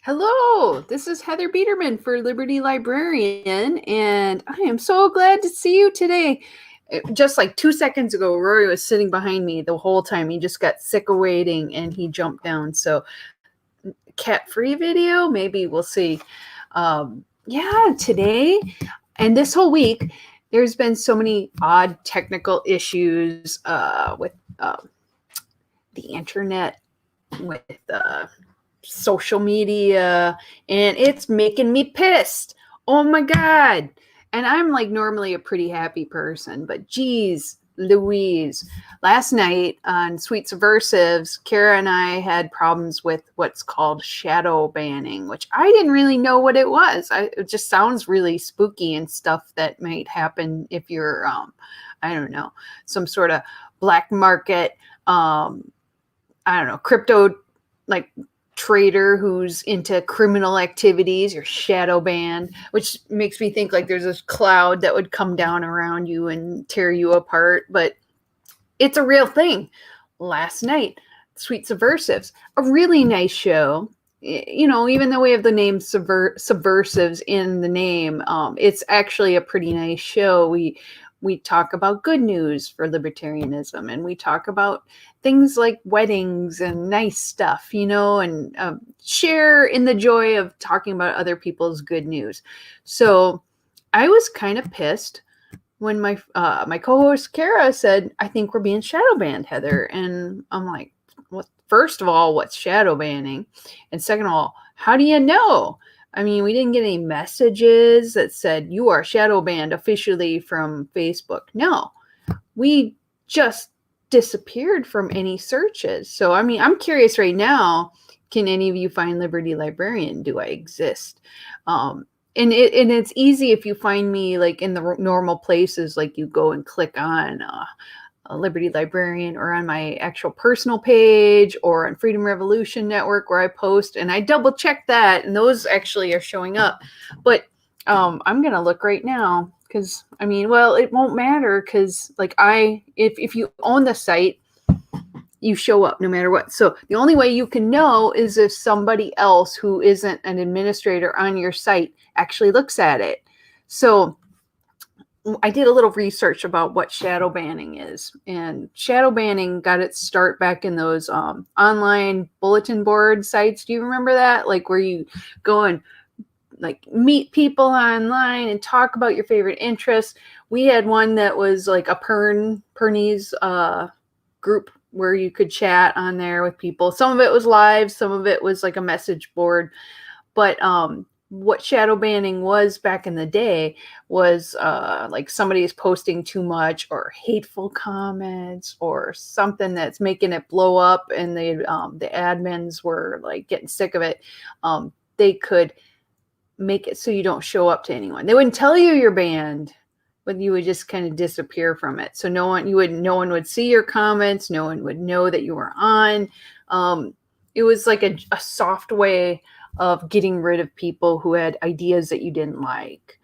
Hello, this is Heather Biederman for Liberty Librarian, and I am so glad to see you today. Just like 2 seconds ago, Rory was sitting behind me the whole time. He just got sick of waiting and he jumped down. So, cat-free video, maybe we'll see. Yeah, today and this whole week, there's been so many odd technical issues with the internet, with social media, and it's making me pissed. Oh my God. And I'm like normally a pretty happy person, but geez, Louise. Last night on Sweet Subversives, Kara and I had problems with what's called shadow banning, which I didn't really know what it was. It just sounds really spooky and stuff that might happen if you're, I don't know, some sort of black market, I don't know, crypto, like trader who's into criminal activities. You're shadow banned, which makes me think like there's this cloud that would come down around you and tear you apart. But it's a real thing. Last night, Sweet Subversives, a really nice show. You know, even though we have the name Subversives in the name, it's actually a pretty nice show. We talk about good news for libertarianism, and we talk about things like weddings and nice stuff, you know, and share in the joy of talking about other people's good news. So I was kind of pissed when my co-host Kara said, "I think we're being shadow banned, Heather," and I'm like, "Well, first of all, what's shadow banning, and second of all, how do you know?" I mean, we didn't get any messages that said you are shadow banned officially from Facebook. No, we just disappeared from any searches. So, I mean, I'm curious right now, can any of you find Liberty Librarian? Do I exist? And it's easy if you find me like in the normal places, like you go and click on a Liberty Librarian or on my actual personal page or on Freedom Revolution Network where I post, and I double check that, and those actually are showing up. But I'm gonna look right now because I mean, well, it won't matter because like if you own the site, you show up no matter what. So the only way you can know is if somebody else who isn't an administrator on your site actually looks at it. So I did a little research about what shadow banning is, and shadow banning got its start back in those online bulletin board sites. Do you remember that? Like where you go and like meet people online and talk about your favorite interests. We had one that was like a Pernies group where you could chat on there with people. Some of it was live, some of it was like a message board. But what shadow banning was back in the day was like somebody is posting too much or hateful comments or something that's making it blow up, and the admins were like getting sick of it. They could make it so you don't show up to anyone. They wouldn't tell you you're banned, but you would just kind of disappear from it. So no one would see your comments. No one would know that you were on. It was like a soft way of getting rid of people who had ideas that you didn't like.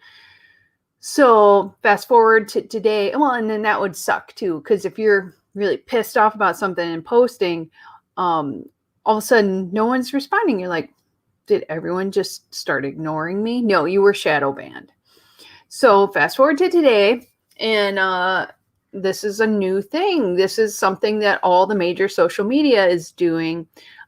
So fast forward to today, well, and then that would suck too, because if you're really pissed off about something and posting, all of a sudden no one's responding. You're like, did everyone just start ignoring me? No, you were shadow banned. So fast forward to today, and this is a new thing. This is something that all the major social media is doing.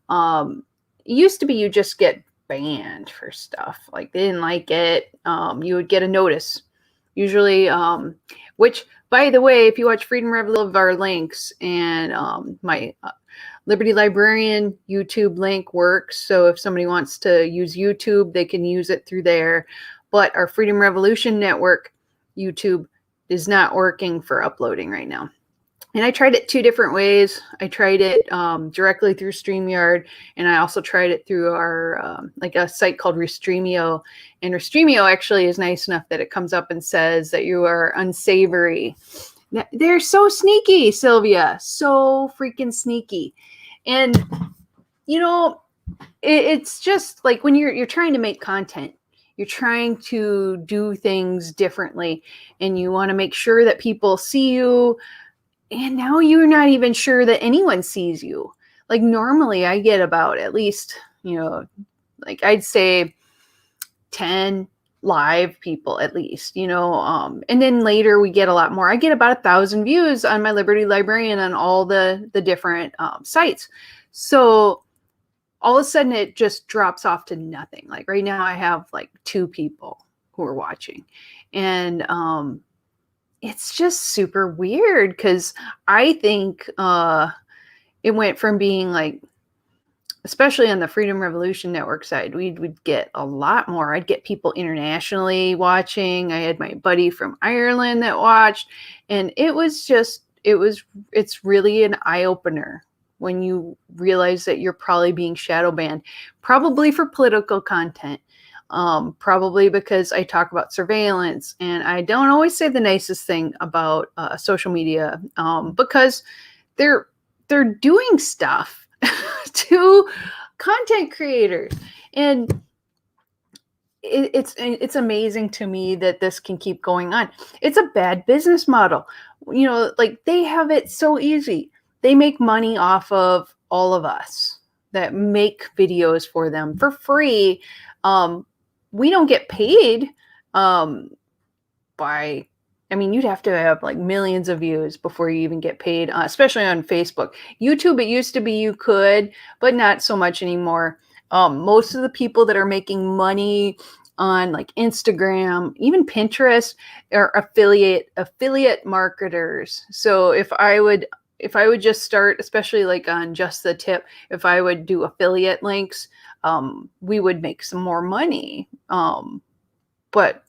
It used to be you just get banned for stuff. Like they didn't like it. You would get a notice. Usually, which, by the way, if you watch Freedom Revolution, of our links, and my Liberty Librarian YouTube link works. So if somebody wants to use YouTube, they can use it through there. But our Freedom Revolution Network YouTube is not working for uploading right now. And I tried it 2 different ways. I tried it directly through StreamYard, and I also tried it through our like a site called Restreamio. And Restreamio actually is nice enough that it comes up and says that you are unsavory. They're so sneaky, Sylvia. So freaking sneaky. And you know, it's just like when you're trying to make content, you're trying to do things differently, and you want to make sure that people see you. And now you're not even sure that anyone sees you. Like normally I get about at least, like I'd say 10 live people at least, and then later we get a lot more. I get about 1,000 views on my Liberty Librarian on all the different sites. So all of a sudden it just drops off to nothing. Like right now I have like 2 people who are watching, and it's just super weird because I think it went from being like, especially on the Freedom Revolution Network side, we'd get a lot more. I'd get people internationally watching. I had my buddy from Ireland that watched, and it's really an eye opener when you realize that you're probably being shadow banned, probably for political content, probably because I talk about surveillance, and I don't always say the nicest thing about social media, because they're doing stuff to content creators, and it's amazing to me that this can keep going on. It's a bad business model. Like they have it so easy. They make money off of all of us that make videos for them for free. We don't get paid by, you'd have to have like millions of views before you even get paid, especially on Facebook. YouTube, it used to be you could, but not so much anymore. Most of the people that are making money on like Instagram, even Pinterest, are affiliate marketers. So if I would just start, especially like on Just the Tip, if I would do affiliate links, we would make some more money. But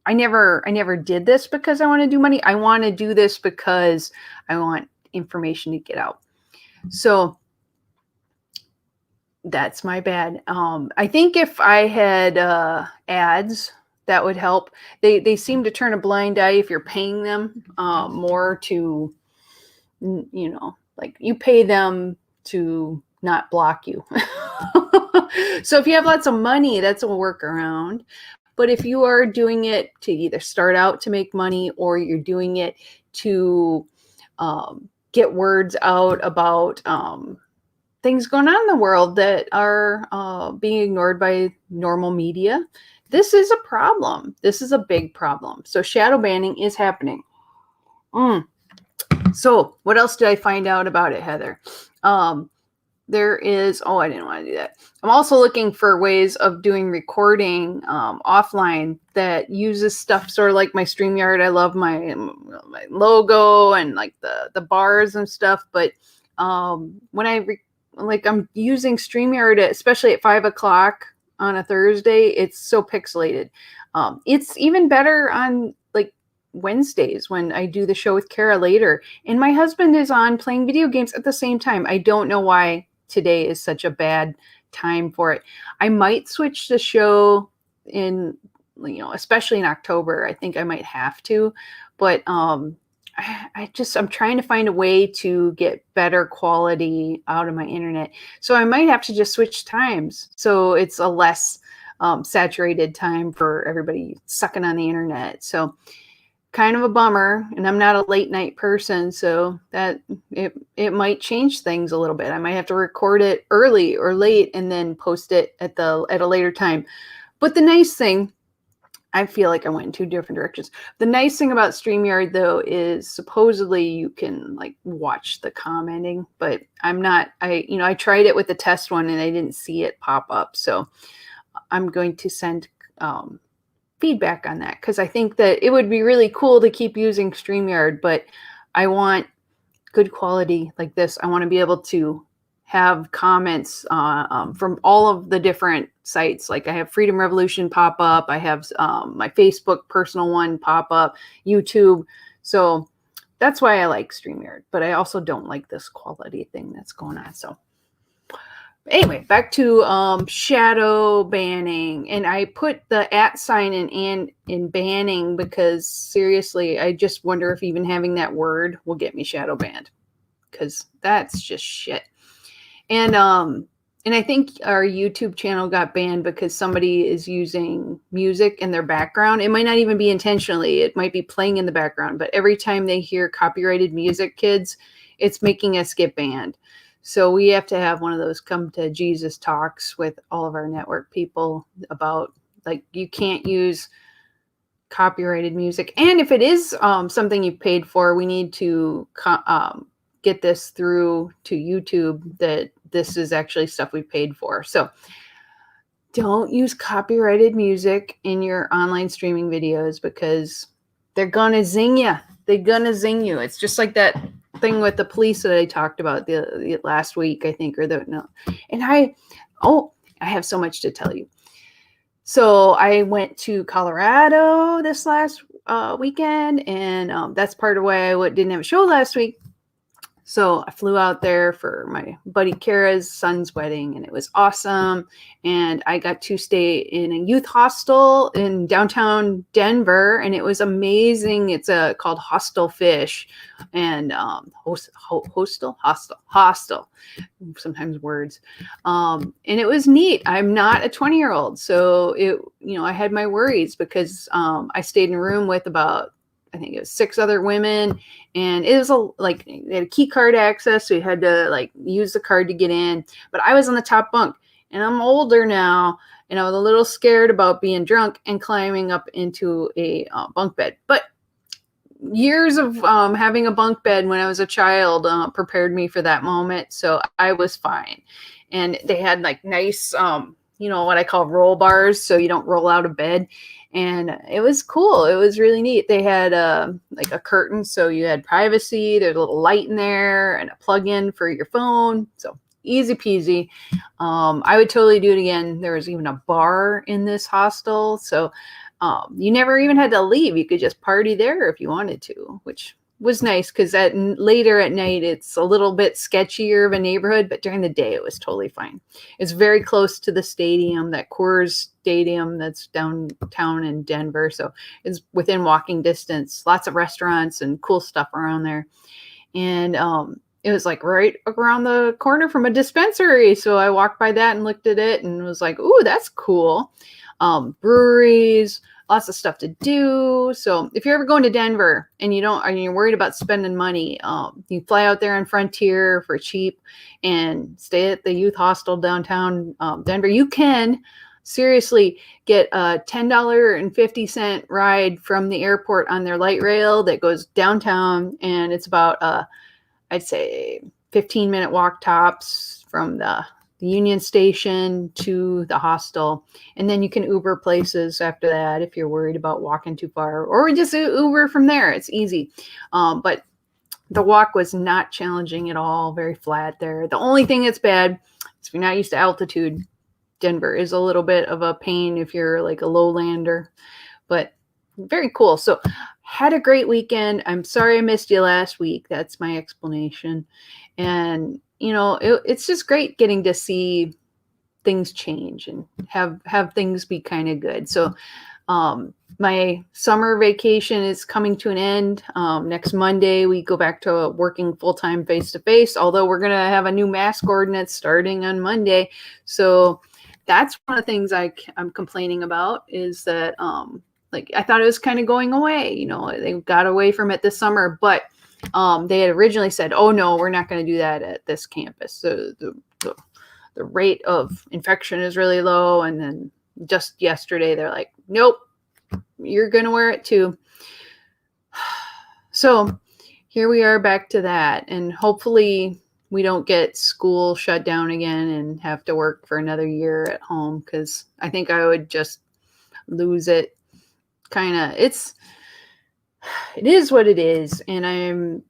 I never did this because I want to do money. I want to do this because I want information to get out. So that's my bad. I think if I had ads, that would help. They seem to turn a blind eye if you're paying them more to, like you pay them to not block you. So if you have lots of money, that's a workaround. But if you are doing it to either start out to make money, or you're doing it to get words out about things going on in the world that are being ignored by normal media, this is a problem. This is a big problem. So shadow banning is happening. So what else did I find out about it, Heather? There is, I didn't want to do that. I'm also looking for ways of doing recording offline that uses stuff sort of like my StreamYard. I love my logo and like the bars and stuff. But when I'm using StreamYard, especially at 5:00 on a Thursday, it's so pixelated. It's even better on like Wednesdays when I do the show with Kara later. And my husband is on playing video games at the same time. I don't know why today is such a bad time for it. I might switch the show in, especially in October. I think I might have to, but I'm trying to find a way to get better quality out of my internet. So I might have to just switch times so it's a less saturated time for everybody sucking on the internet. So kind of a bummer, and I'm not a late night person, so that it might change things a little bit. I might have to record it early or late and then post it at a later time. But the nice thing, I feel like I went in 2 different directions. The nice thing about StreamYard though is supposedly you can like watch the commenting, but I tried it with the test one and I didn't see it pop up. So I'm going to send feedback on that, because I think that it would be really cool to keep using StreamYard, but I want good quality like this. I want to be able to have comments from all of the different sites. Like I have Freedom Revolution pop up. I have my Facebook personal one pop up, YouTube. So that's why I like StreamYard, but I also don't like this quality thing that's going on. So anyway, back to shadow banning, and I put the @ in banning because seriously, I just wonder if even having that word will get me shadow banned, because that's just shit. And I think our YouTube channel got banned because somebody is using music in their background. It might not even be intentionally. It might be playing in the background, but every time they hear copyrighted music, kids, it's making us get banned. So we have to have one of those come to Jesus talks with all of our network people about, like, you can't use copyrighted music. And if it is something you paid for, we need to get this through to YouTube that this is actually stuff we paid for. So don't use copyrighted music in your online streaming videos because they're gonna zing you. They're gonna zing you. It's just like that thing with the police that I talked about the last week, I think, or the no. And I have so much to tell you. So I went to Colorado this last weekend, and that's part of why I didn't have a show last week. So I flew out there for my buddy Kara's son's wedding, and it was awesome. And I got to stay in a youth hostel in downtown Denver, and it was amazing. It's called Hostel Fish, and hostel. Sometimes words. And it was neat. I'm not a 20-year-old, so I had my worries because I stayed in a room with about, I think it was 6 other women, and it was they had a key card access, so you had to use the card to get in. But I was on the top bunk, and I'm older now, and I was a little scared about being drunk and climbing up into a bunk bed. But years of having a bunk bed when I was a child prepared me for that moment, so I was fine. And they had nice, what I call roll bars, so you don't roll out of bed. And it was cool. It was really neat. They had a curtain, so you had privacy. There's a little light in there and a plug-in for your phone. So easy peasy. I would totally do it again. There was even a bar in this hostel, so you never even had to leave. You could just party there if you wanted to, which was nice because later at night it's a little bit sketchier of a neighborhood, but during the day it was totally fine. It's very close to the stadium, that Coors Stadium that's downtown in Denver, so it's within walking distance. Lots of restaurants and cool stuff around there, and it was right around the corner from a dispensary. So I walked by that and looked at it and was like, "Ooh, that's cool." Breweries, lots of stuff to do. So if you're ever going to Denver and you're worried about spending money, you fly out there on Frontier for cheap and stay at the youth hostel downtown Denver. You can seriously get a $10.50 ride from the airport on their light rail that goes downtown, and it's about I'd say 15-minute walk tops from the Union Station to the hostel. And then you can Uber places after that if you're worried about walking too far, or just Uber from there. It's easy. But the walk was not challenging at all. Very flat there. The only thing that's bad is if you're not used to altitude, Denver is a little bit of a pain if you're a lowlander, but very cool. So had a great weekend. I'm sorry I missed you last week. That's my explanation. And it's just great getting to see things change and have things be kind of good. So my summer vacation is coming to an end. Next Monday, we go back to working full-time face-to-face, although we're going to have a new mask ordinance starting on Monday. So that's one of the things I'm complaining about, is that I thought it was kind of going away. They got away from it this summer, but they had originally said, "Oh no, we're not going to do that at this campus. So the rate of infection is really low." And then just yesterday, they're like, "Nope, you're going to wear it too." So here we are back to that, and hopefully we don't get school shut down again and have to work for another year at home, because I think I would just lose it. It is what it is, and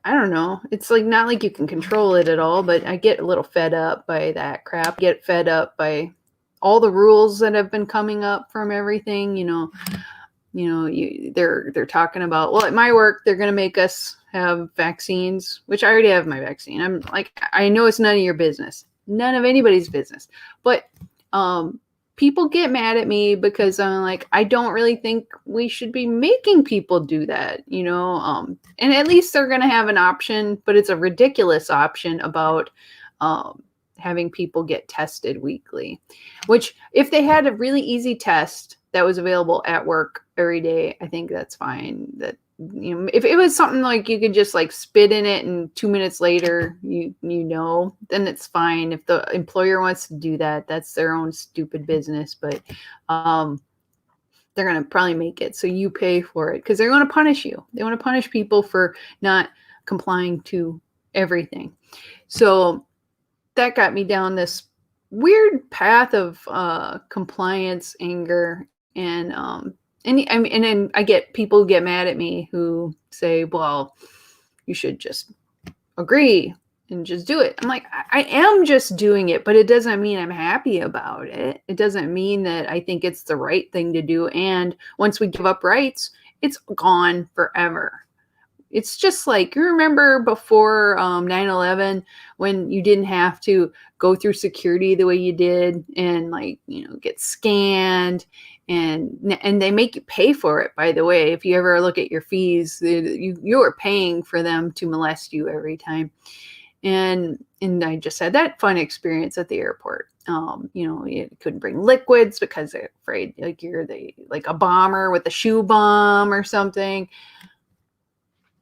I don't know. It's not like you can control it at all, but I get a little fed up by that crap. Get fed up by all the rules that have been coming up from everything. They're talking about, well, at my work, they're going to make us have vaccines, which I already have my vaccine. I'm like, I know it's none of your business, none of anybody's business, but people get mad at me because I'm like, I don't really think we should be making people do that, and at least they're going to have an option, but it's a ridiculous option about having people get tested weekly, which if they had a really easy test that was available at work every day, I think that's fine. That if it was something like you could just like spit in it and 2 minutes later, then it's fine. If the employer wants to do that, that's their own stupid business. But they're going to probably make it so you pay for it because they're going to punish you. They want to punish people for not complying to everything. So that got me down this weird path of compliance, anger, and then I get people who get mad at me who say, well, you should just agree and just do it. I'm like, I am just doing it, but it doesn't mean I'm happy about it. It doesn't mean that I think it's the right thing to do. And once we give up rights, it's gone forever. It's just like, you remember before 9/11 when you didn't have to go through security the way you did and get scanned and they make you pay for it, by the way. If you ever look at your fees, you are paying for them to molest you every time. And I just had that fun experience at the airport. You couldn't bring liquids because they're afraid you're like a bomber with a shoe bomb or something.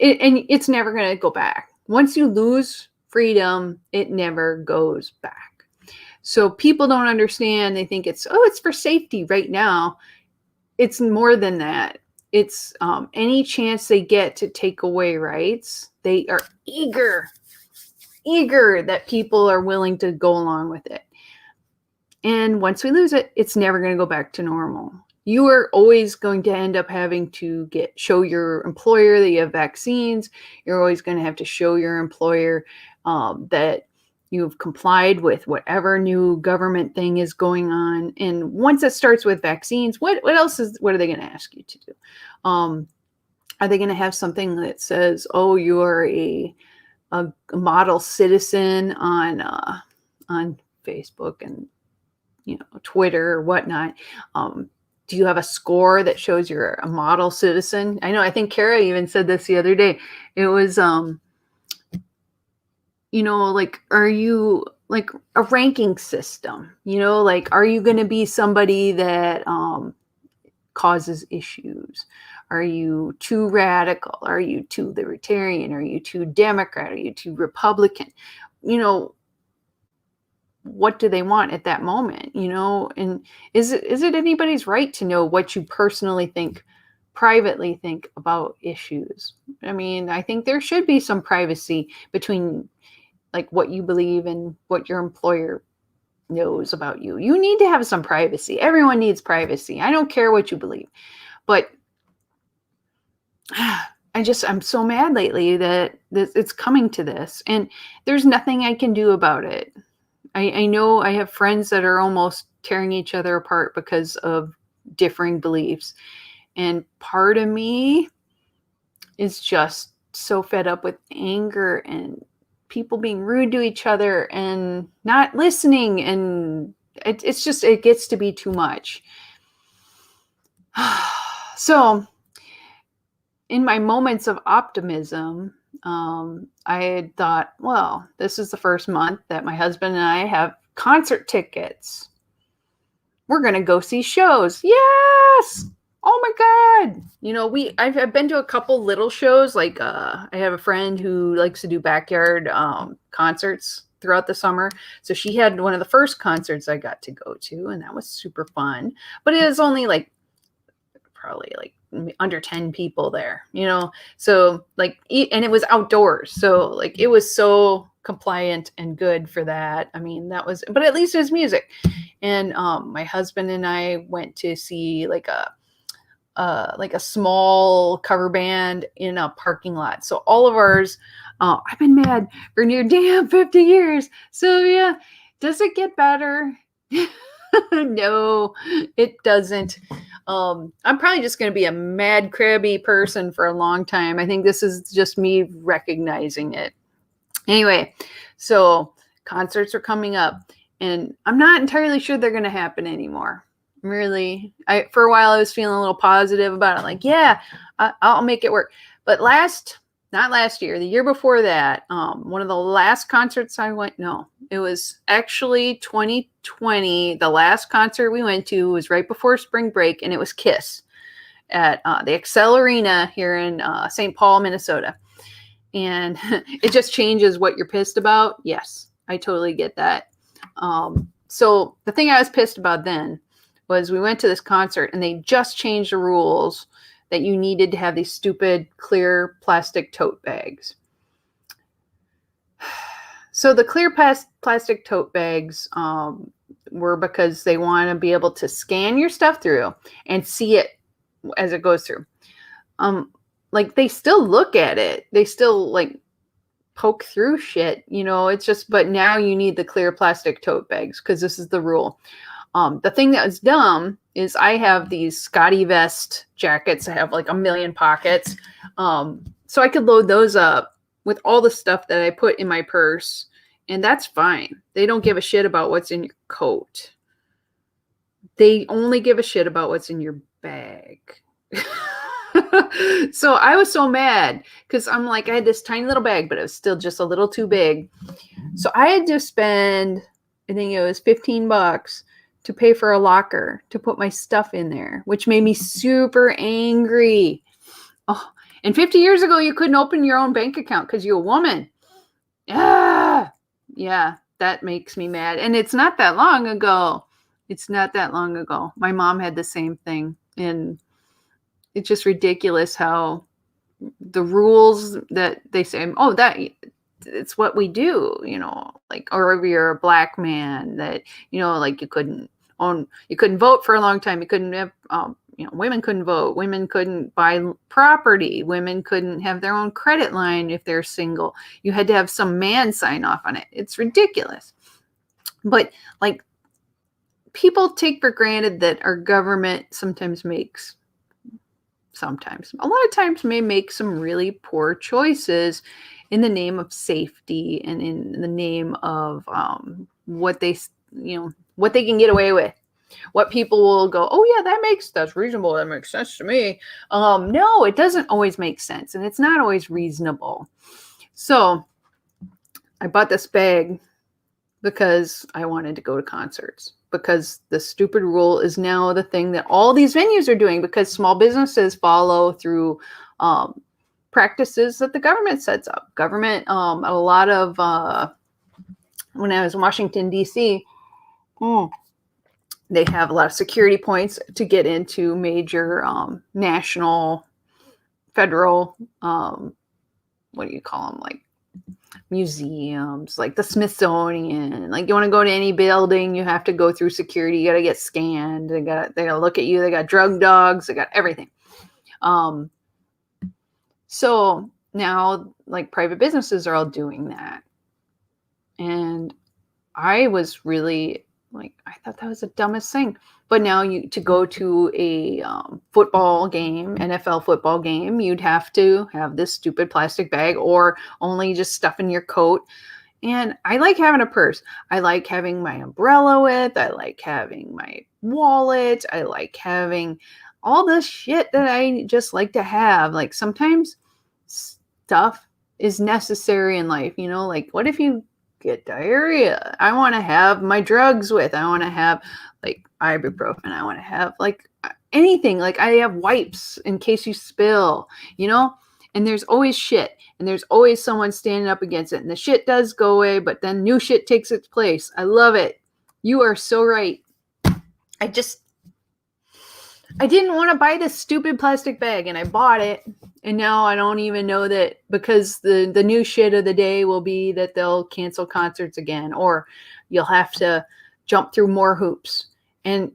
And it's never going to go back. Once you lose freedom, it never goes back. So people don't understand. They think it's for safety right now. It's more than that. It's any chance they get to take away rights. They are eager that people are willing to go along with it. And once we lose it, it's never going to go back to normal. You are always going to end up having to show your employer that you have vaccines. You're always going to have to show your employer that you've complied with whatever new government thing is going on. And once it starts with vaccines, what are they going to ask you to do? Are they going to have something that says, oh, you are a model citizen on Facebook and Twitter or whatnot? Do you have a score that shows you're a model citizen? I think Kara even said this the other day. It was, are you like a ranking system? Are you going to be somebody that causes issues? Are you too radical? Are you too libertarian? Are you too Democrat? Are you too Republican? What do they want at that moment? And is it anybody's right to know what you personally privately think about issues? I think there should be some privacy between like what you believe and what your employer knows about you. You need to have some privacy. Everyone needs privacy. I don't care what you believe, but I'm so mad lately that it's coming to this, and there's nothing I can do about it. I know I have friends that are almost tearing each other apart because of differing beliefs. And part of me is just so fed up with anger and people being rude to each other and not listening. And it gets to be too much. So in my moments of optimism, I had thought, well, this is the first month that my husband and I have concert tickets. We're going to go see shows. Yes. Oh my God. I've been to a couple little shows. Like, I have a friend who likes to do backyard concerts throughout the summer. So she had one of the first concerts I got to go to, and that was super fun. But it was only probably under 10 people there, so and it was outdoors. So it was so compliant and good for that. But at least it was music. And my husband and I went to see a small cover band in a parking lot. So all of ours, I've been mad for near damn 50 years. So yeah, does it get better? No, it doesn't. I'm probably just going to be a mad, crabby person for a long time. I think this is just me recognizing it. Anyway, so concerts are coming up, and I'm not entirely sure they're going to happen anymore. Really, for a while I was feeling a little positive about it. Yeah, I'll make it work. But not last year, the year before that, one of the last concerts I went, no, it was actually 2020. The last concert we went to was right before spring break, and it was Kiss. at the Excel Arena here in St. Paul, Minnesota. And it just changes what you're pissed about. Yes, I totally get that. So the thing I was pissed about then was we went to this concert and they just changed the rules that you needed to have these stupid clear plastic tote bags. So the clear plastic tote bags were because they want to be able to scan your stuff through and see it as it goes through. Like they still look at it. They still like poke through shit, you know, it's just, but now you need the clear plastic tote bags because this is the rule. The thing that was dumb is I have these Scotty vest jackets. I have like a million pockets. So I could load those up with all the stuff that I put in my purse, and that's fine. They don't give a shit about what's in your coat. They only give a shit about what's in your bag. So I was so mad because I'm like, I had this tiny little bag, but it was still just a little too big. So I had to spend, I think it was $15 to pay for a locker to put my stuff in there, which made me super angry. Oh, and 50 years ago, you couldn't open your own bank account because you're a woman. Yeah, that makes me mad. And it's not that long ago. My mom had the same thing. And it's just ridiculous how the rules that they say, oh, that it's what we do, you know, like, or if you're a black man that, you know, like you couldn't vote for a long time. You couldn't have, you know, women couldn't vote. Women couldn't buy property. Women couldn't have their own credit line if they're single. You had to have some man sign off on it. It's ridiculous. But like people take for granted that our government sometimes a lot of times may make some really poor choices in the name of safety and in the name of what they can get away with. What people will go, oh yeah, that's reasonable. That makes sense to me. No, it doesn't always make sense, and it's not always reasonable. So I bought this bag because I wanted to go to concerts, because the stupid rule is now the thing that all these venues are doing, because small businesses follow through practices that the government sets up. A lot of, when I was in Washington, D.C., they have a lot of security points to get into major national, federal, what do you call them, like museums, like the Smithsonian. Like you want to go to any building, you have to go through security. You got to get scanned. They got to look at you. They got drug dogs. They got everything. So now like private businesses are all doing that. And I was really like, I thought that was the dumbest thing. But now to go to a football game, NFL football game, you'd have to have this stupid plastic bag or only just stuff in your coat. And I like having a purse. I like having my umbrella with. I like having my wallet. I like having all this shit that I just like to have. Like sometimes stuff is necessary in life, you know, like what if you get diarrhea? I want to have my drugs with. I want to have like ibuprofen. I want to have like anything. Like I have wipes in case you spill, you know, and there's always shit and there's always someone standing up against it. And the shit does go away, but then new shit takes its place. I love it. You are so right. I didn't want to buy this stupid plastic bag and I bought it. And now I don't even know that, because the new shit of the day will be that they'll cancel concerts again, or you'll have to jump through more hoops. And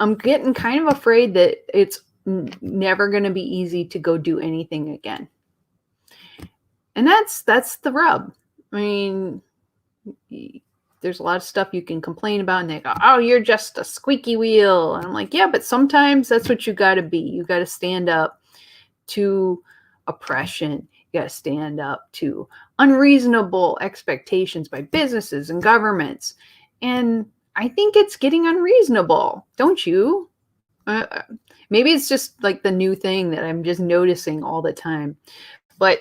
I'm getting kind of afraid that it's never going to be easy to go do anything again. And that's the rub. I mean, there's a lot of stuff you can complain about and they go, oh, you're just a squeaky wheel. And I'm like, yeah, but sometimes that's what you got to be. You got to stand up to oppression. You got to stand up to unreasonable expectations by businesses and governments. And I think it's getting unreasonable, don't you? Maybe it's just like the new thing that I'm just noticing all the time. But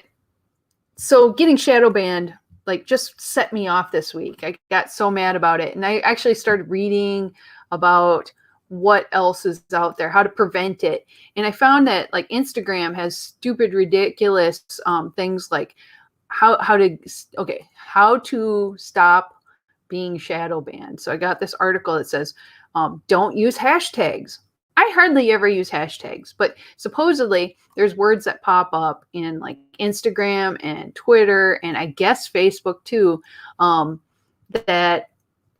so getting shadow banned like just set me off this week. I got so mad about it. And I actually started reading about what else is out there, how to prevent it. And I found that like Instagram has stupid, ridiculous things like how to stop being shadow banned. So I got this article that says, don't use hashtags. I hardly ever use hashtags, but supposedly there's words that pop up in like Instagram and Twitter and I guess Facebook too, that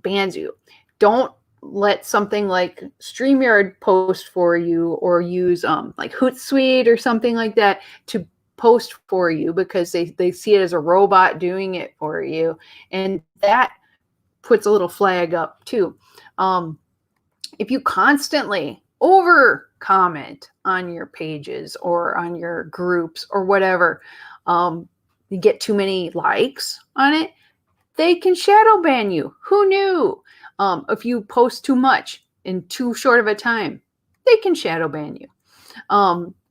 bans you. Don't let something like StreamYard post for you or use like Hootsuite or something like that to post for you because they see it as a robot doing it for you. And that puts a little flag up too. If you constantly over comment on your pages or on your groups or whatever, you get too many likes on it, they can shadow ban you. Who knew? If you post too much in too short of a time, they can shadow ban you.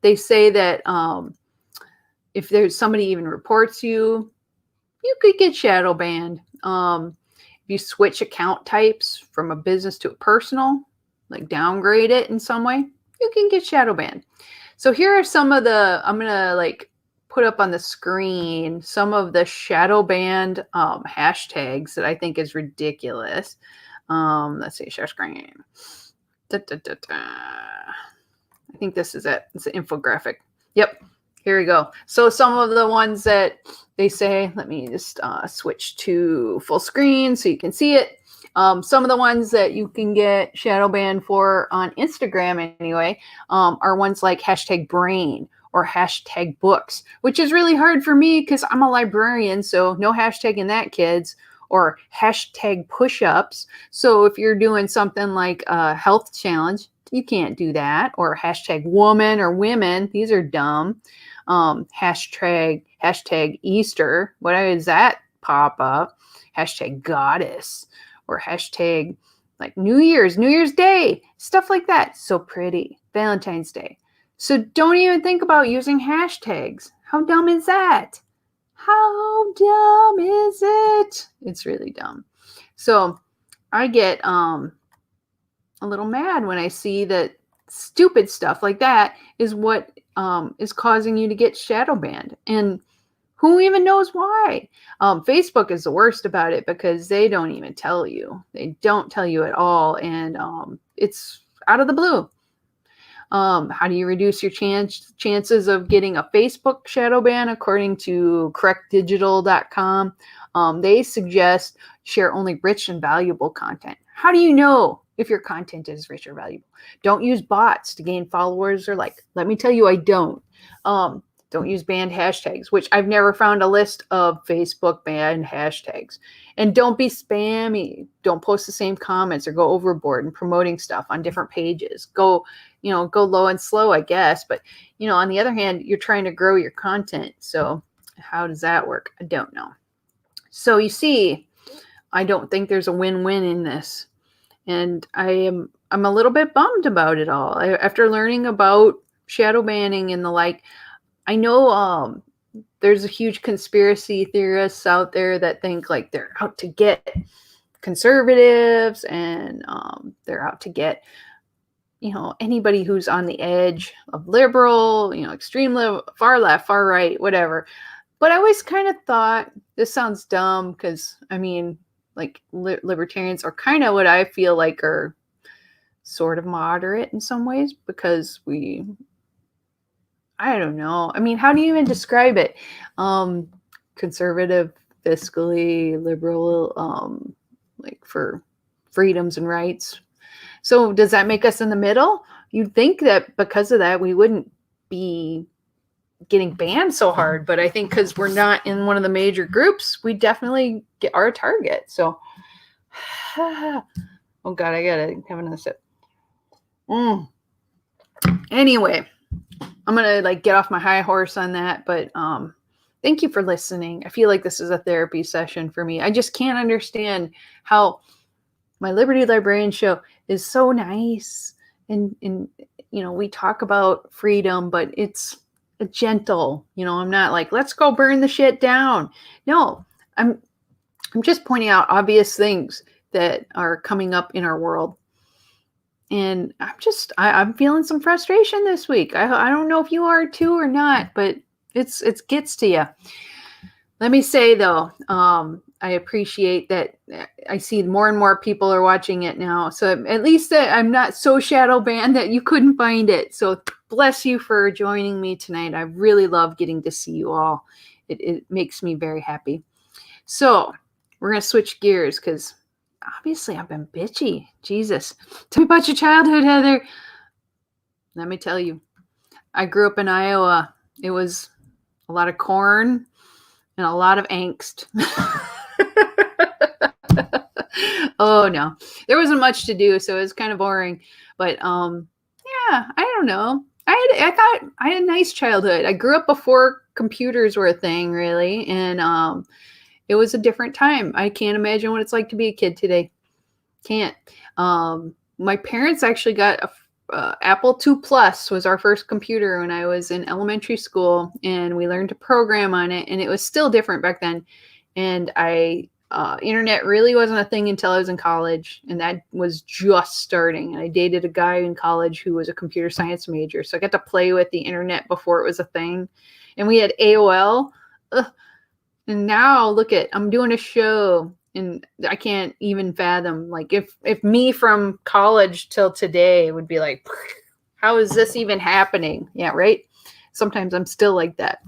They say that if there's somebody even reports you, you could get shadow banned. If you switch account types from a business to a personal, like downgrade it in some way, you can get shadow banned. So here are some of the, I'm going to like put up on the screen some of the shadow banned hashtags that I think is ridiculous. Let's see, share screen. I think this is it. It's an infographic. Yep. Here we go. So some of the ones that they say, let me just switch to full screen so you can see it. Some of the ones that you can get shadow banned for on Instagram anyway are ones like hashtag brain or hashtag books, which is really hard for me because I'm a librarian, so no hashtag in that, kids. Or hashtag push-ups. So if you're doing something like a health challenge, you can't do that. Or hashtag woman or women. These are dumb. Hashtag Easter. What does that pop up? Hashtag goddess. Or hashtag like New Year's Day. Stuff like that. So pretty. Valentine's Day. So don't even think about using hashtags. How dumb is that? How dumb is it? It's really dumb. So I get a little mad when I see that stupid stuff like that is what is causing you to get shadow banned. And who even knows why? Facebook is the worst about it because they don't even tell you. They don't tell you at all. And it's out of the blue. How do you reduce your chances of getting a Facebook shadow ban? According to correctdigital.com, they suggest share only rich and valuable content. How do you know if your content is rich or valuable? Don't use bots to gain followers or like. Let me tell you, I don't. Don't use banned hashtags, which I've never found a list of Facebook banned hashtags. And don't be spammy. Don't post the same comments or go overboard in promoting stuff on different pages. Go low and slow, I guess. But, on the other hand, you're trying to grow your content. So how does that work? I don't know. So you see, I don't think there's a win-win in this. And I'm a little bit bummed about it all. After learning about shadow banning and the like, I know there's a huge conspiracy theorists out there that think like they're out to get conservatives and they're out to get, anybody who's on the edge of liberal, extreme far left, far right, whatever. But I always kind of thought, this sounds dumb because, like libertarians are kind of what I feel like are sort of moderate in some ways because I don't know. How do you even describe it? Conservative, fiscally, liberal, like for freedoms and rights. So does that make us in the middle? You'd think that because of that, we wouldn't be getting banned so hard. But I think because we're not in one of the major groups, we definitely get our target. So, oh God, I gotta have another sip. Anyway. I'm going to get off my high horse on that, but thank you for listening. I feel like this is a therapy session for me. I just can't understand how my Liberty Librarian show is so nice and we talk about freedom, but it's gentle. I'm not like, let's go burn the shit down. No, I'm just pointing out obvious things that are coming up in our world. And I'm feeling some frustration this week. I don't know if you are too or not, but it gets to you. Let me say though, I appreciate that I see more and more people are watching it now. So at least that I'm not so shadow banned that you couldn't find it. So bless you for joining me tonight. I really love getting to see you all. It makes me very happy. So we're going to switch gears because obviously I've been bitchy. Jesus. Tell me about your childhood, Heather. Let me tell you, I grew up in Iowa. It was a lot of corn and a lot of angst. Oh no, there wasn't much to do, so it was kind of boring. But yeah, I don't know. I thought I had a nice childhood. I grew up before computers were a thing, really, and it was a different time. I can't imagine what it's like to be a kid today. Can't. My parents actually got a Apple II Plus was our first computer when I was in elementary school, and we learned to program on it, and it was still different back then. And internet really wasn't a thing until I was in college, and that was just starting. And I dated a guy in college who was a computer science major, so I got to play with the internet before it was a thing. And we had AOL. Ugh. And now look at, I'm doing a show and I can't even fathom, like if me from college till today would be like, how is this even happening? Yeah, right. Sometimes I'm still like that.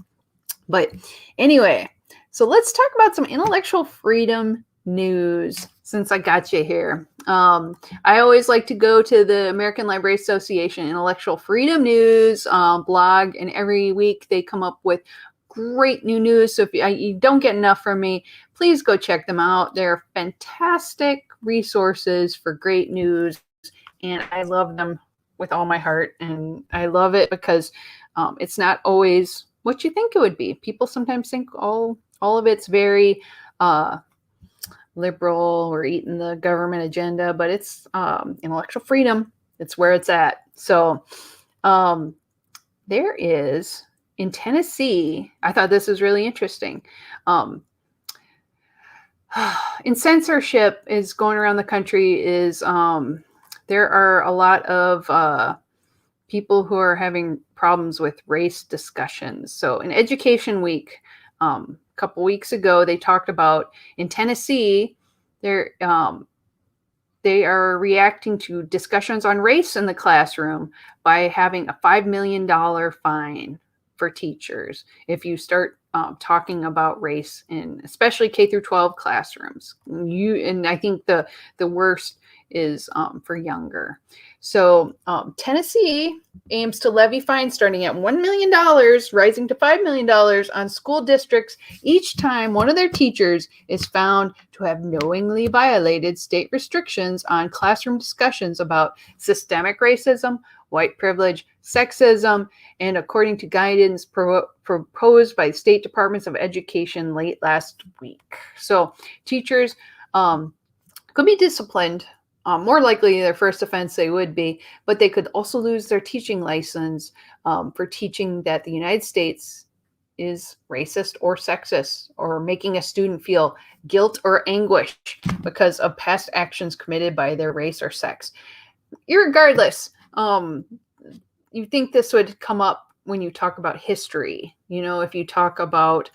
But anyway, so let's talk about some intellectual freedom news since I got you here. I always like to go to the American Library Association Intellectual Freedom News blog, and every week they come up with great new news. So if you don't get enough from me, please go check them out. They're fantastic resources for great news, and I love them with all my heart. And I love it because it's not always what you think it would be. People sometimes think all of it's very liberal or eating the government agenda, but it's intellectual freedom. It's where it's at. So there is, in Tennessee, I thought this was really interesting. In censorship is going around the country is there are a lot of people who are having problems with race discussions. So in Education Week, a couple weeks ago, they talked about in Tennessee, they are reacting to discussions on race in the classroom by having a $5 million fine for teachers if you start talking about race in especially K through 12 classrooms. And I think the worst is for younger. So Tennessee aims to levy fines starting at $1 million, rising to $5 million on school districts each time one of their teachers is found to have knowingly violated state restrictions on classroom discussions about systemic racism, white privilege, sexism, and according to guidance proposed by state departments of education late last week. So teachers could be disciplined. More likely their first offense they would be, but they could also lose their teaching license for teaching that the United States is racist or sexist, or making a student feel guilt or anguish because of past actions committed by their race or sex. Irregardless, you think this would come up when you talk about history, if you talk about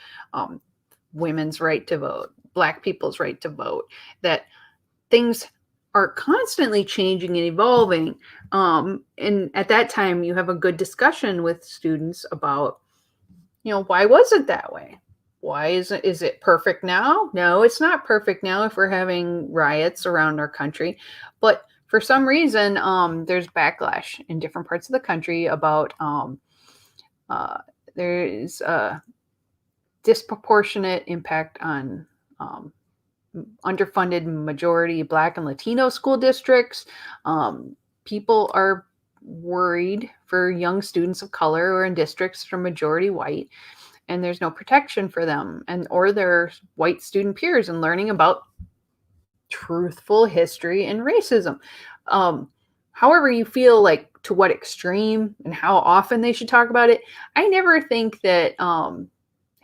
women's right to vote, Black people's right to vote, that things are constantly changing and evolving. And at that time, you have a good discussion with students about, why was it that way? Why is it perfect now? No, it's not perfect now if we're having riots around our country. But for some reason, there's backlash in different parts of the country about there is a disproportionate impact on underfunded majority Black and Latino school districts. People are worried for young students of color who are in districts that are majority white, and there's no protection for them or their white student peers in learning about truthful history and racism. However you feel like to what extreme and how often they should talk about it, I never think that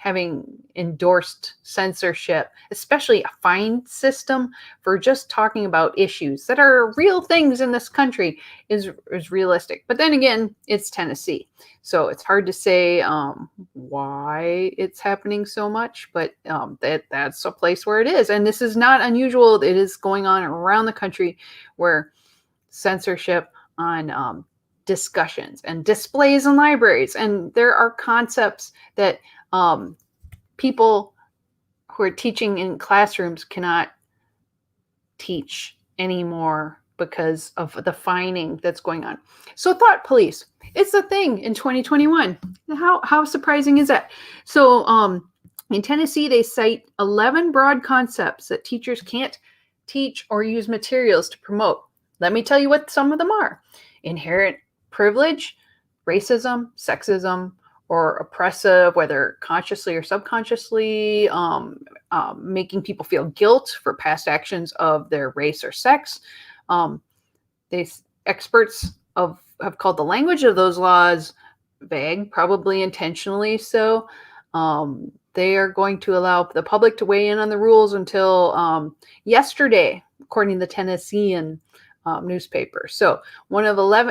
having endorsed censorship, especially a fine system for just talking about issues that are real things in this country, is realistic. But then again, it's Tennessee, so it's hard to say why it's happening so much. But that's a place where it is, and this is not unusual. It is going on around the country, where censorship on discussions and displays in libraries, and there are concepts that people who are teaching in classrooms cannot teach anymore because of the fining that's going on. So thought police, it's a thing in 2021. How surprising is that? So in Tennessee, they cite 11 broad concepts that teachers can't teach or use materials to promote. Let me tell you what some of them are: inherent privilege, racism, sexism, or oppressive, whether consciously or subconsciously, making people feel guilt for past actions of their race or sex. Experts have called the language of those laws vague, probably intentionally so. They are going to allow the public to weigh in on the rules until yesterday, according to the Tennessean newspaper. So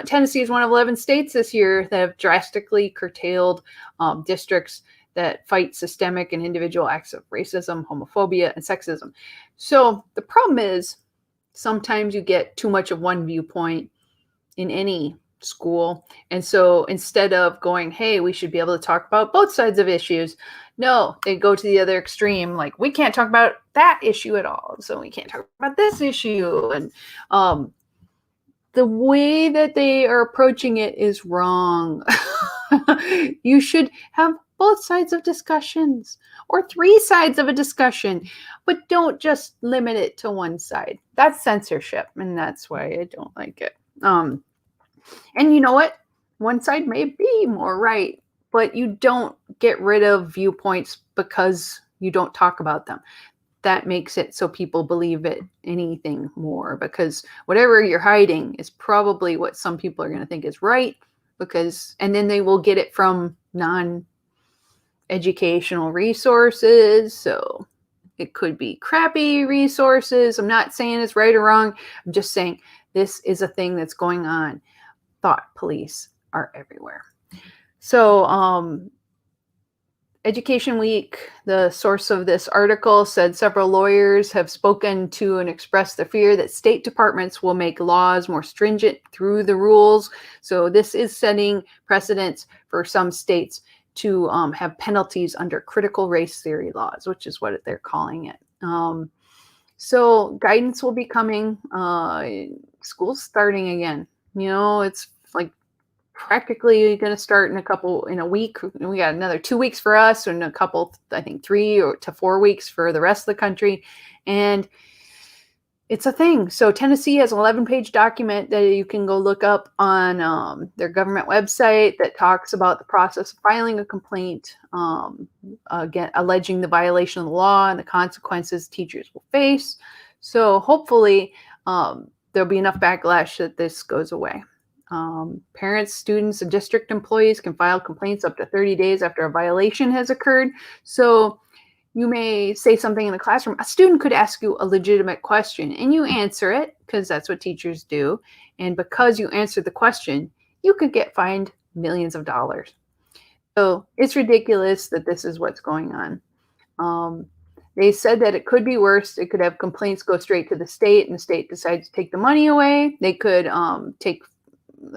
Tennessee is one of 11 states this year that have drastically curtailed districts that fight systemic and individual acts of racism, homophobia, and sexism. So the problem is sometimes you get too much of one viewpoint in any school. And so instead of going, hey, we should be able to talk about both sides of issues, no, they go to the other extreme. Like, we can't talk about that issue at all, so we can't talk about this issue. And the way that they are approaching it is wrong. You should have both sides of discussions, or 3 sides of a discussion, but don't just limit it to one side. That's censorship, and that's why I don't like it. And you know what? One side may be more right, but you don't get rid of viewpoints because you don't talk about them. That makes it so people believe it anything more, because whatever you're hiding is probably what some people are going to think is right, and then they will get it from non-educational resources. So it could be crappy resources. I'm not saying it's right or wrong. I'm just saying this is a thing that's going on. Thought police are everywhere. So Education Week, the source of this article, said several lawyers have spoken to and expressed the fear that state departments will make laws more stringent through the rules. So this is setting precedents for some states to have penalties under critical race theory laws, which is what they're calling it. So guidance will be coming. School's starting again. It's like practically going to start in a week. We got another 2 weeks for us, and a couple, I think 3 to 4 weeks for the rest of the country. And it's a thing. So Tennessee has an 11-page document that you can go look up on their government website that talks about the process of filing a complaint, again, alleging the violation of the law and the consequences teachers will face. So hopefully there'll be enough backlash that this goes away. Parents, students, and district employees can file complaints up to 30 days after a violation has occurred. So you may say something in the classroom. A student could ask you a legitimate question, and you answer it, because that's what teachers do. And because you answered the question, you could get fined millions of dollars. So it's ridiculous that this is what's going on. They said that it could be worse. It could have complaints go straight to the state, and the state decides to take the money away. They could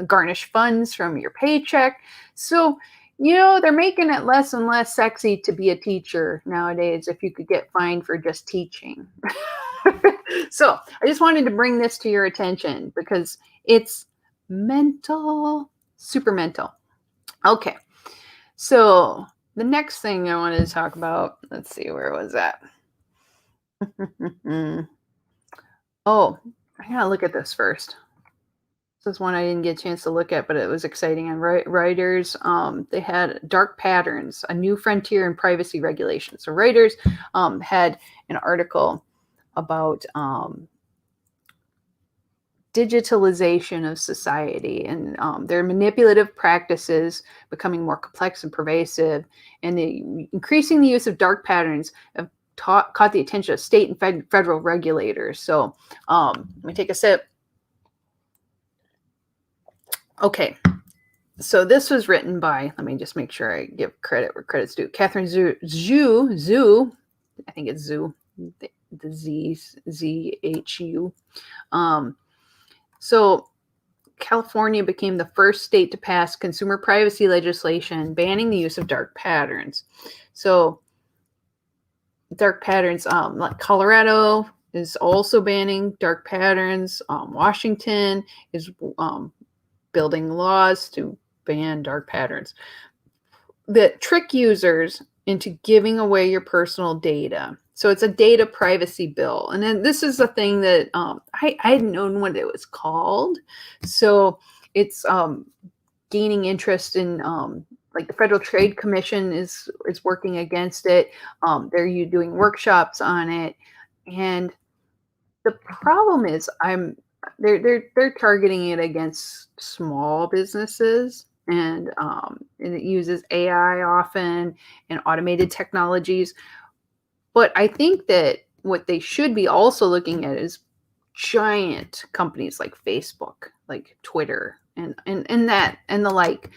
garnish funds from your paycheck. So, they're making it less and less sexy to be a teacher nowadays if you could get fined for just teaching. So I just wanted to bring this to your attention because it's mental, super mental. Okay. So the next thing I wanted to talk about, let's see, where was that? Oh, I gotta look at this first. This is one I didn't get a chance to look at, but it was exciting. And Reuters, they had Dark Patterns, a new frontier in privacy regulation. So Reuters had an article about digitalization of society, and their manipulative practices becoming more complex and pervasive, and increasing the use of dark patterns have caught the attention of state and federal regulators. So let me take a sip. Okay, so this was written by, let me just make sure I give credit where credit's due, Catherine Zhu, I think it's Zhu, the Z-H-U. So California became the first state to pass consumer privacy legislation banning the use of dark patterns. So dark patterns, like Colorado is also banning dark patterns. Washington is building laws to ban dark patterns that trick users into giving away your personal data. So it's a data privacy bill. And then this is a thing that I hadn't known what it was called. So it's gaining interest in, like the Federal Trade Commission is working against it. They're doing workshops on it. And the problem is they're targeting it against small businesses, and it uses AI often and automated technologies. But I think that what they should be also looking at is giant companies like Facebook, like Twitter, and the like.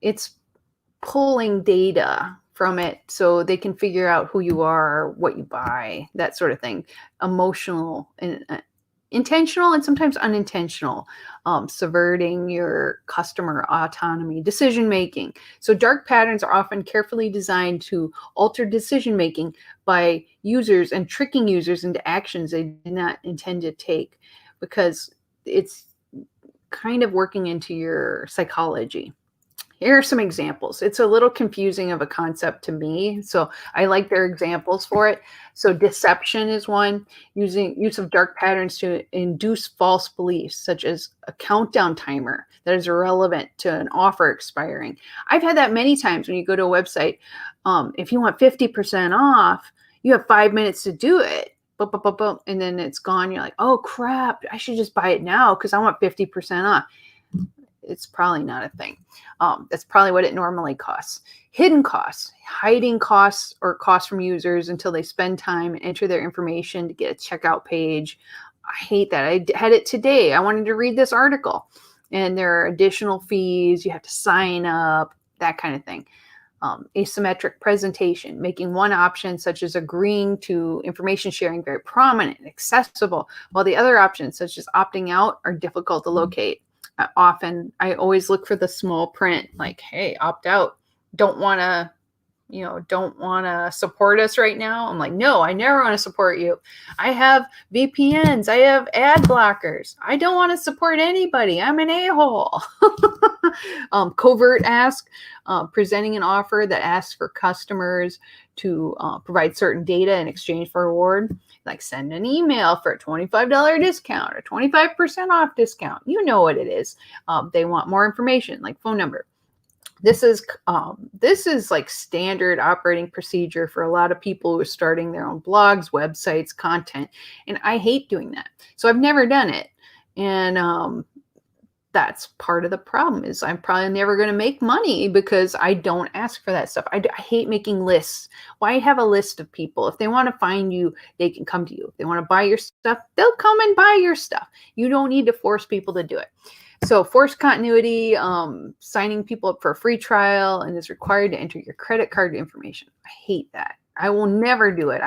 It's pulling data from it so they can figure out who you are, what you buy, that sort of thing. Emotional and intentional and sometimes unintentional, subverting your customer autonomy, decision making. So dark patterns are often carefully designed to alter decision making by users and tricking users into actions they did not intend to take, because it's kind of working into your psychology. Here are some examples. It's a little confusing of a concept to me, so I like their examples for it. So deception is one, use of dark patterns to induce false beliefs, such as a countdown timer that is irrelevant to an offer expiring. I've had that many times when you go to a website. If you want 50% off, you have 5 minutes to do it. And then it's gone. You're like, oh crap, I should just buy it now because I want 50% off. It's probably not a thing. That's probably what it normally costs. Hidden costs, hiding costs or costs from users until they spend time and enter their information to get a checkout page. I hate that. I had it today. I wanted to read this article, and there are additional fees. You have to sign up, that kind of thing. Asymmetric presentation, making one option, such as agreeing to information sharing, very prominent and accessible, while the other options, such as opting out, are difficult to locate. Often I always look for the small print, like, hey, opt out. Don't want to support us right now. I'm like, no, I never want to support you. I have VPNs. I have ad blockers. I don't want to support anybody. I'm an a-hole. Covert ask, presenting an offer that asks for customers to provide certain data in exchange for a reward, like send an email for a $25 discount or 25% off discount. You know what it is. They want more information, like phone number. This is like standard operating procedure for a lot of people who are starting their own blogs, websites, content, and I hate doing that. So I've never done it, and that's part of the problem. Is I'm probably never going to make money because I don't ask for that stuff. I hate making lists. Why have a list of people? If they want to find you, they can come to you. If they want to buy your stuff, they'll come and buy your stuff. You don't need to force people to do it. So forced continuity, signing people up for a free trial and is required to enter your credit card information. I hate that. I will never do it.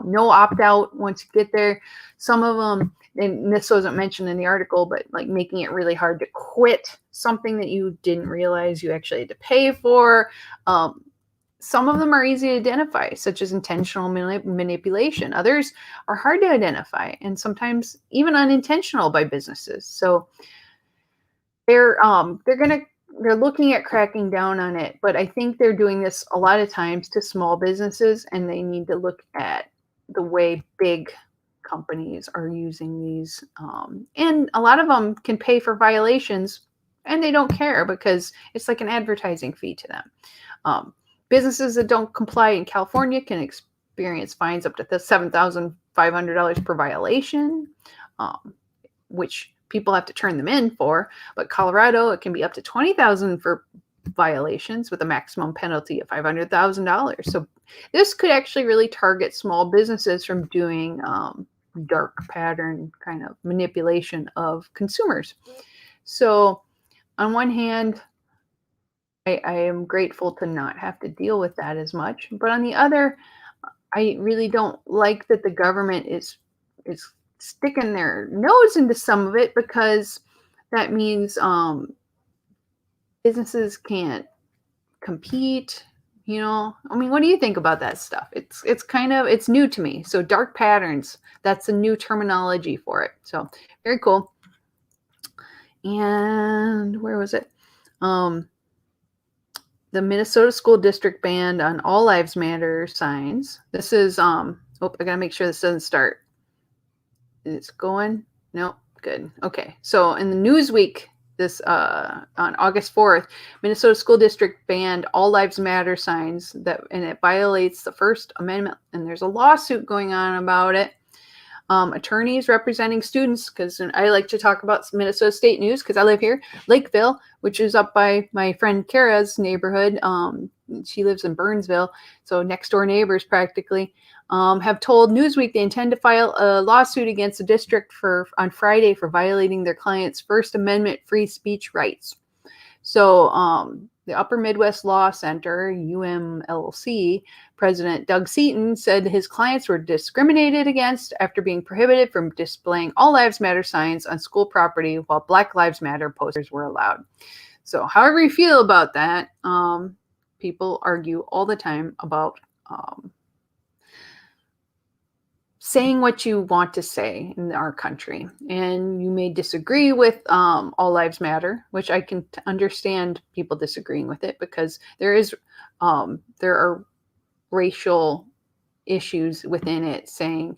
No opt out once you get there. Some of them, and this wasn't mentioned in the article, but like making it really hard to quit something that you didn't realize you actually had to pay for. Some of them are easy to identify, such as intentional manipulation. Others are hard to identify and sometimes even unintentional by businesses. So they're looking at cracking down on it, but I think they're doing this a lot of times to small businesses, and they need to look at the way big companies are using these. And a lot of them can pay for violations, and they don't care because it's like an advertising fee to them. Businesses that don't comply in California can experience fines up to $7,500 per violation. which people have to turn them in for. But Colorado, it can be up to $20,000 for violations with a maximum penalty of $500,000. So this could actually really target small businesses from doing dark pattern kind of manipulation of consumers. So on one hand, I am grateful to not have to deal with that as much. But on the other, I really don't like that the government is sticking their nose into some of it, because that means businesses can't compete. I mean, what do you think about that stuff? It's new to me. So dark patterns, that's a new terminology for it. So very cool. And where was it? The Minnesota School District banned on All Lives Matter signs. This is I gotta make sure this doesn't start. It's going. No, good. Okay. So in the Newsweek, this on August 4th, Minnesota School District banned All Lives Matter signs, and it violates the First Amendment, and there's a lawsuit going on about it. Attorneys representing students, because I like to talk about Minnesota State news because I live here, Lakeville, which is up by my friend Kara's neighborhood. She lives in Burnsville, so next door neighbors practically, have told Newsweek they intend to file a lawsuit against the district on Friday for violating their clients' First Amendment free speech rights. So the Upper Midwest Law Center, UMLC, President Doug Seaton said his clients were discriminated against after being prohibited from displaying All Lives Matter signs on school property while Black Lives Matter posters were allowed. So however you feel about that, people argue all the time about saying what you want to say in our country. And you may disagree with All Lives Matter, which I can understand people disagreeing with it, because there are racial issues within it, saying,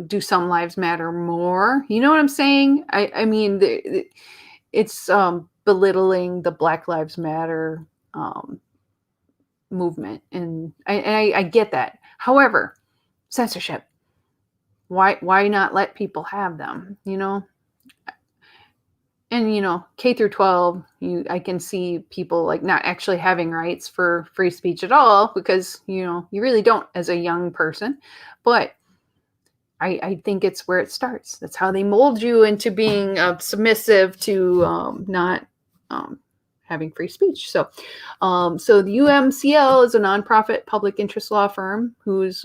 do some lives matter more? You know what I'm saying? I mean, it's belittling the Black Lives Matter movement. And I get that. However, censorship. Why not let people have them? And K through 12, I can see people like not actually having rights for free speech at all, because you really don't as a young person. But I think it's where it starts. That's how they mold you into being submissive to not having free speech. So the UMCL is a nonprofit public interest law firm who's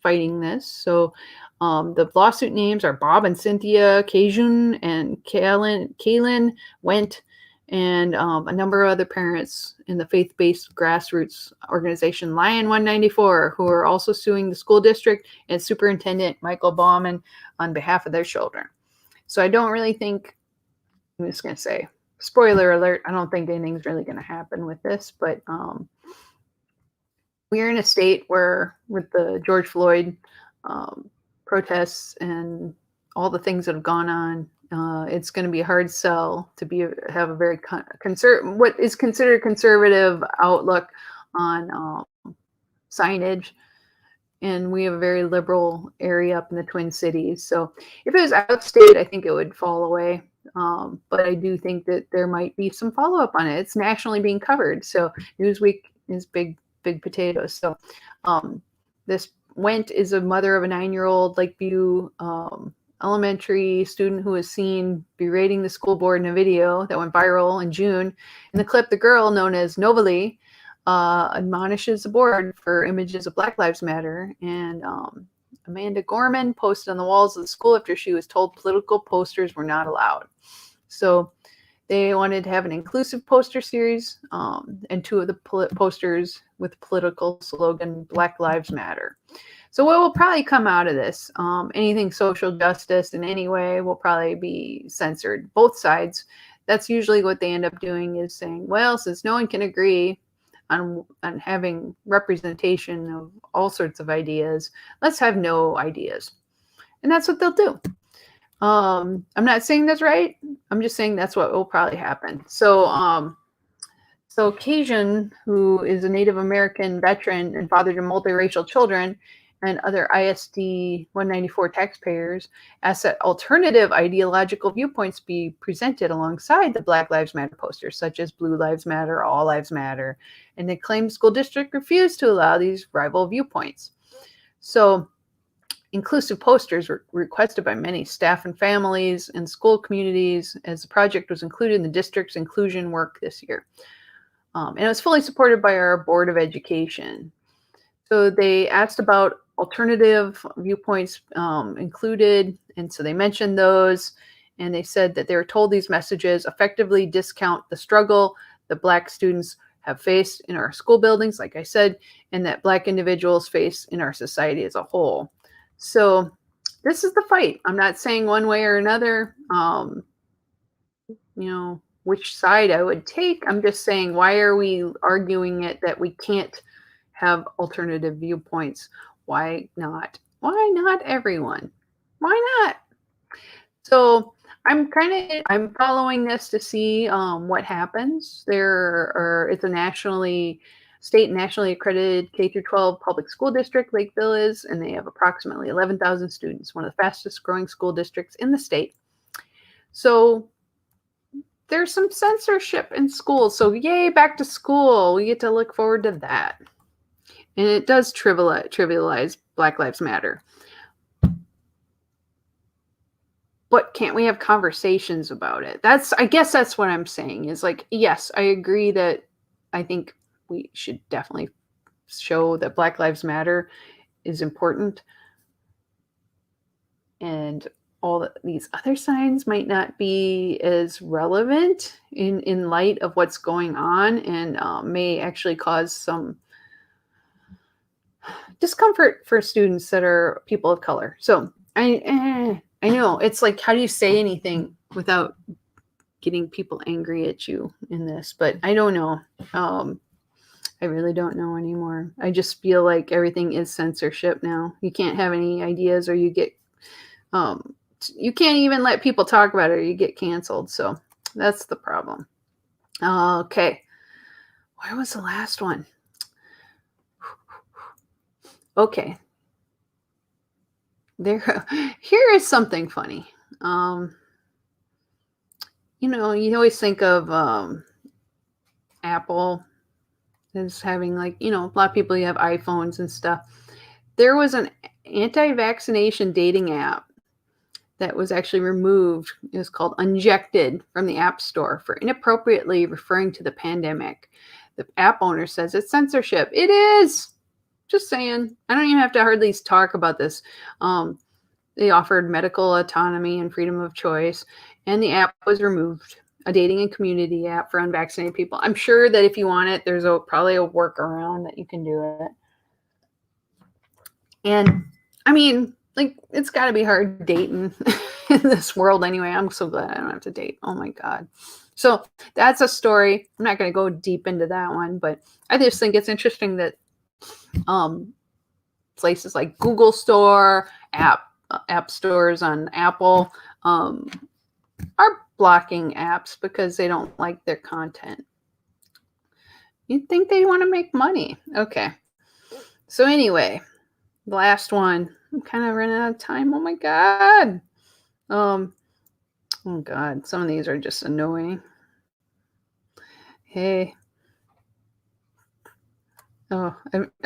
fighting this. So the lawsuit names are Bob and Cynthia Cajun and Kaylin Went, and a number of other parents in the faith-based grassroots organization Lion 194, who are also suing the school district and Superintendent Michael Bauman on behalf of their children. So I don't really think, I'm just going to say, spoiler alert, I don't think anything's really going to happen with this, but we're in a state where, with the George Floyd protests and all the things that have gone on, it's going to be a hard sell to have a very what is considered conservative outlook on signage. And we have a very liberal area up in the Twin Cities. So if it was outstate, I think it would fall away. But I do think that there might be some follow-up on it. It's nationally being covered. So Newsweek is big potatoes. So this Went is a mother of a 9-year-old Lakeview elementary student who was seen berating the school board in a video that went viral in June. In the clip, the girl, known as Novalee, admonishes the board for images of Black Lives Matter. And Amanda Gorman posted on the walls of the school after she was told political posters were not allowed. So they wanted to have an inclusive poster series, and 2 of the posters with political slogan Black Lives Matter. So what will probably come out of this, anything social justice in any way, will probably be censored. Both sides. That's usually what they end up doing, is saying, well, since no one can agree on having representation of all sorts of ideas, let's have no ideas. And that's what they'll do. I'm not saying that's right. I'm just saying that's what will probably happen. So Cajun, who is a Native American veteran and father to multiracial children, and other ISD 194 taxpayers asked that alternative ideological viewpoints be presented alongside the Black Lives Matter posters, such as Blue Lives Matter, All Lives Matter, and they claimed school district refused to allow these rival viewpoints. So inclusive posters were requested by many staff and families and school communities as the project was included in the district's inclusion work this year. And it was fully supported by our Board of Education. So they asked about alternative viewpoints included, and so they mentioned those, and they said that they were told these messages effectively discount the struggle that Black students have faced in our school buildings, like I said, and that Black individuals face in our society as a whole. So this is the fight. I'm not saying one way or another, which side I would take. I'm just saying, why are we arguing it that we can't have alternative viewpoints? Why not? Why not everyone? Why not? So I'm following this to see what happens. It's a state nationally accredited K through 12 public school district, Lakeville is, and they have approximately 11,000 students, one of the fastest growing school districts in the state. So there's some censorship in schools. So yay, back to school. We get to look forward to that. And it does trivialize Black Lives Matter. But can't we have conversations about it? I guess that's what I'm saying is like, yes, I agree that I think we should definitely show that Black Lives Matter is important. And all these other signs might not be as relevant in light of what's going on, and may actually cause some discomfort for students that are people of color. So I know it's like, how do you say anything without getting people angry at you in this? But I don't know. I really don't know anymore. I just feel like everything is censorship now. You can't have any ideas, or you get you can't even let people talk about it, or you get canceled. So that's the problem. Okay. Where was the last one? Okay. Here is something funny. You always think of Apple as having, like, a lot of people, you have iPhones and stuff. There was an anti-vaccination dating app that was actually removed. It was called Unjected from the App Store for inappropriately referring to the pandemic. The app owner says it's censorship. It is. Just saying. I don't even have to hardly talk about this. They offered medical autonomy and freedom of choice, and the app was removed. A dating and community app for unvaccinated people. I'm sure that if you want it, there's probably a workaround that you can do it. And I mean, like, it's got to be hard dating in this world anyway. I'm so glad I don't have to date. Oh my God. So that's a story. I'm not going to go deep into that one, but I just think it's interesting that places like Google Store, app stores on Apple are blocking apps because they don't like their content. You'd think they want to make money. Okay. So anyway, the last one. I'm kind of running out of time. Oh my God. Oh God. Some of these are just annoying. Hey. Oh,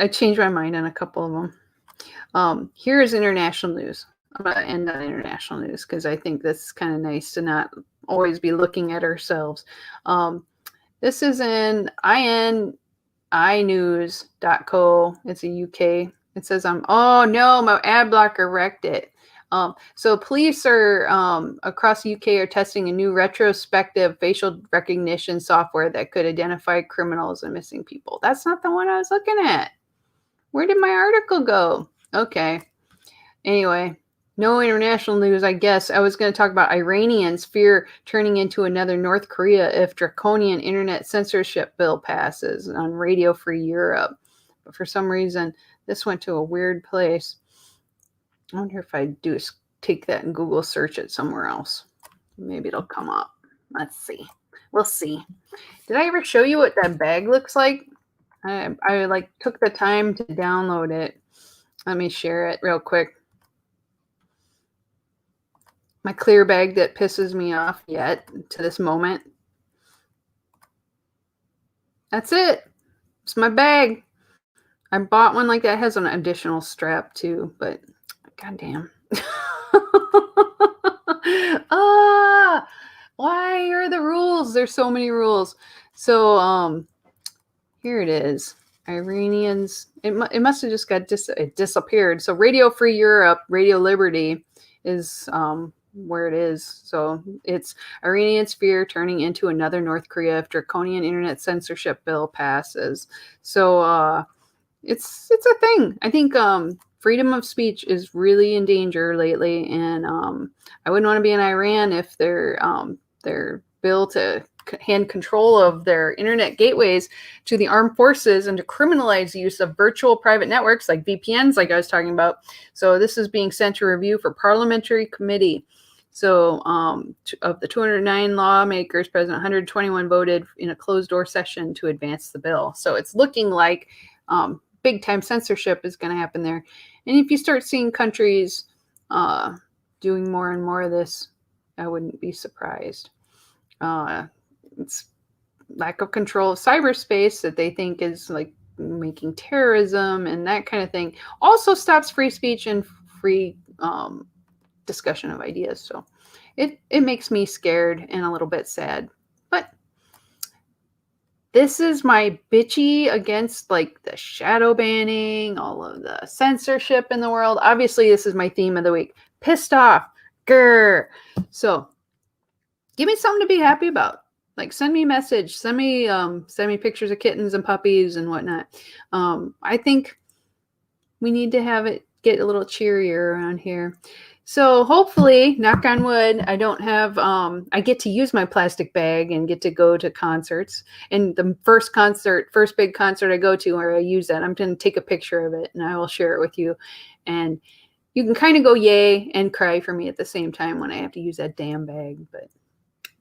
I changed my mind on a couple of them. Here is international news. I'm going to end on international news because I think that's kind of nice to not always be looking at ourselves. This is in inews.co. It's a UK. It says, oh no, my ad blocker wrecked it. So police are across the UK are testing a new retrospective facial recognition software that could identify criminals and missing people. That's not the one I was looking at. Where did my article go? Okay. Anyway, no international news, I guess. I was going to talk about Iranians fear turning into another North Korea if draconian internet censorship bill passes on Radio Free Europe. But for some reason, this went to a weird place. I wonder if I do take that and Google search it somewhere else. Maybe it'll come up. Let's see. We'll see. Did I ever show you what that bag looks like? I took the time to download it. Let me share it real quick. My clear bag that pisses me off yet to this moment. That's it. It's my bag. I bought one like that. It has an additional strap too, but goddamn. Why are the rules? There's so many rules. So here it is. Iranians. It must have just got it disappeared. So Radio Free Europe, Radio Liberty is where it is. So it's Iranians fear turning into another North Korea if draconian internet censorship bill passes. So it's a thing. I think freedom of speech is really in danger lately, and I wouldn't want to be in Iran if their bill to hand control of their internet gateways to the armed forces and to criminalize the use of virtual private networks like VPNs, like I was talking about. So this is being sent to review for parliamentary committee. So of the 209 lawmakers present, 121 voted in a closed-door session to advance the bill. So it's looking like big-time censorship is going to happen there. And if you start seeing countries doing more and more of this, I wouldn't be surprised. It's lack of control of cyberspace that they think is like making terrorism and that kind of thing. Also stops free speech and free discussion of ideas. So it makes me scared and a little bit sad. But this is my bitchy against like the shadow banning, all of the censorship in the world. Obviously, this is my theme of the week. Pissed off. Grr. So give me something to be happy about. Like send me a message. Send me pictures of kittens and puppies and whatnot. I think we need to have it get a little cheerier around here. So hopefully, knock on wood, I don't have, I get to use my plastic bag and get to go to concerts. And the first big concert I go to where I use that, I'm going to take a picture of it and I will share it with you. And you can kind of go yay and cry for me at the same time when I have to use that damn bag, but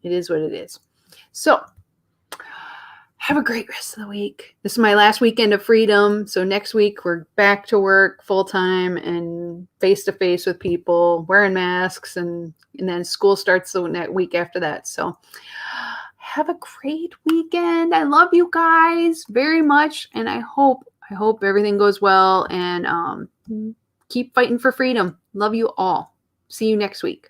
it is what it is. So have a great rest of the week. This is my last weekend of freedom. So next week we're back to work full time and face to face with people, wearing masks, and then school starts the next week after that. So have a great weekend. I love you guys very much, and I hope everything goes well, and keep fighting for freedom. Love you all. See you next week.